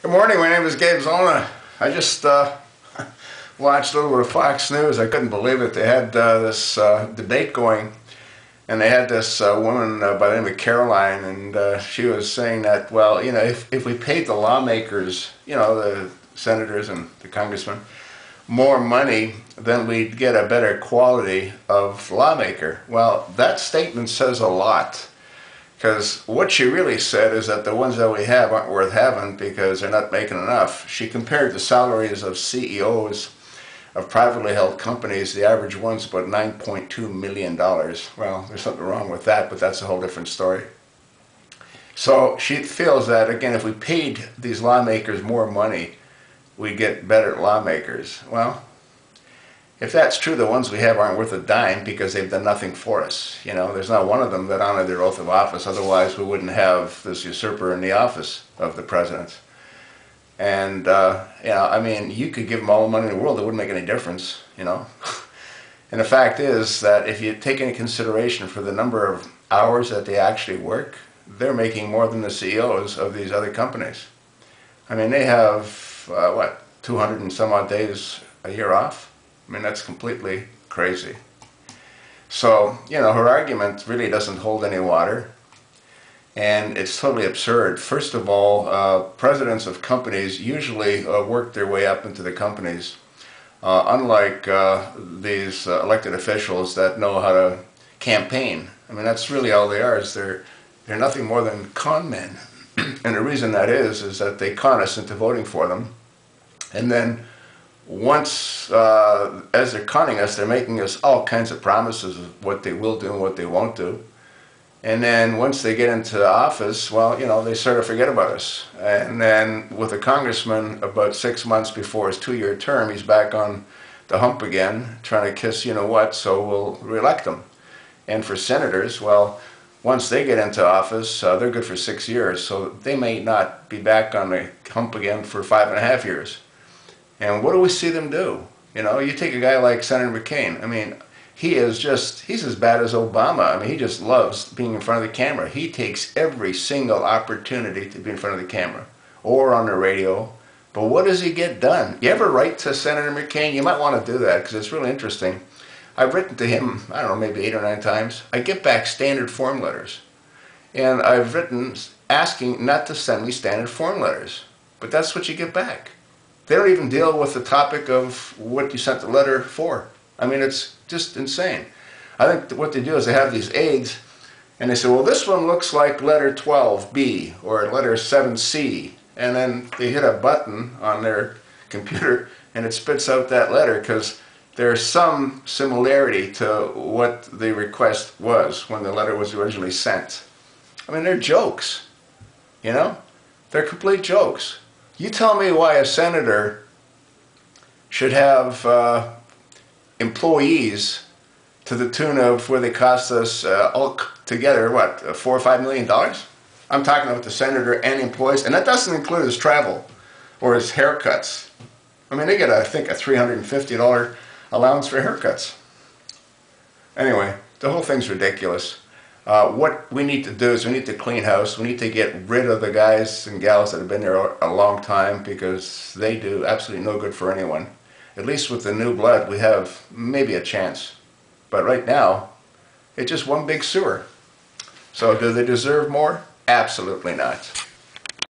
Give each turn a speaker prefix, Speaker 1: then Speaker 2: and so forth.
Speaker 1: Good morning, my name is Gabe Zona. I just watched a little bit of Fox News. I couldn't believe it. They had this debate going, and they had this woman by the name of Caroline, and she was saying that, well, you know, if we paid the lawmakers, you know, the senators and the congressmen, more money, then we'd get a better quality of lawmaker. Well, that statement says a lot. Because what she really said is that the ones that we have aren't worth having because they're not making enough. She compared the salaries of CEOs of privately held companies. The average one's about $9.2 million. Well, there's something wrong with that, but that's a whole different story. So she feels that, again, if we paid these lawmakers more money, we'd get better lawmakers. Well, if that's true, the ones we have aren't worth a dime because they've done nothing for us. You know, there's not one of them that honored their oath of office. Otherwise, we wouldn't have this usurper in the office of the president. And, you know, I mean, you could give them all the money in the world. It wouldn't make any difference, you know. And the fact is that if you take into consideration for the number of hours that they actually work, they're making more than the CEOs of these other companies. I mean, they have, what, 200 and some odd days a year off? I mean, that's completely crazy. So, you know, her argument really doesn't hold any water, and it's totally absurd. First of all, presidents of companies usually work their way up into the companies, unlike these elected officials that know how to campaign. I mean, that's really all they are, is they're nothing more than con men. And the reason that is that they con us into voting for them, and then once, as they're conning us, they're making us all kinds of promises of what they will do and what they won't do. And then once they get into office, well, you know, they sort of forget about us. And then with a congressman, about 6 months before his 2-year term, he's back on the hump again, trying to kiss you-know-what, so we'll reelect him. And for senators, well, once they get into office, they're good for 6 years, so they may not be back on the hump again for 5.5 years. And what do we see them do? You know, you take a guy like Senator McCain. I mean, he's as bad as Obama. I mean, he just loves being in front of the camera. He takes every single opportunity to be in front of the camera or on the radio. But what does he get done? You ever write to Senator McCain? You might want to do that because it's really interesting. I've written to him, I don't know, maybe 8 or 9 times. I get back standard form letters. And I've written asking not to send me standard form letters. But that's what you get back. They don't even deal with the topic of what you sent the letter for. I mean, it's just insane. I think what they do is they have these aids, and they say, well, this one looks like letter 12B or letter 7C. And then they hit a button on their computer, and it spits out that letter because there's some similarity to what the request was when the letter was originally sent. I mean, they're jokes, you know? They're complete jokes. You tell me why a senator should have employees to the tune of where they cost us all together, what, $4 or $5 million? I'm talking about the senator and employees, and that doesn't include his travel or his haircuts. I mean, they get, I think, a $350 allowance for haircuts. Anyway, the whole thing's ridiculous. What we need to do is we need to clean house. We need to get rid of the guys and gals that have been there a long time because they do absolutely no good for anyone. At least with the new blood, we have maybe a chance. But right now, it's just one big sewer. So do they deserve more? Absolutely not.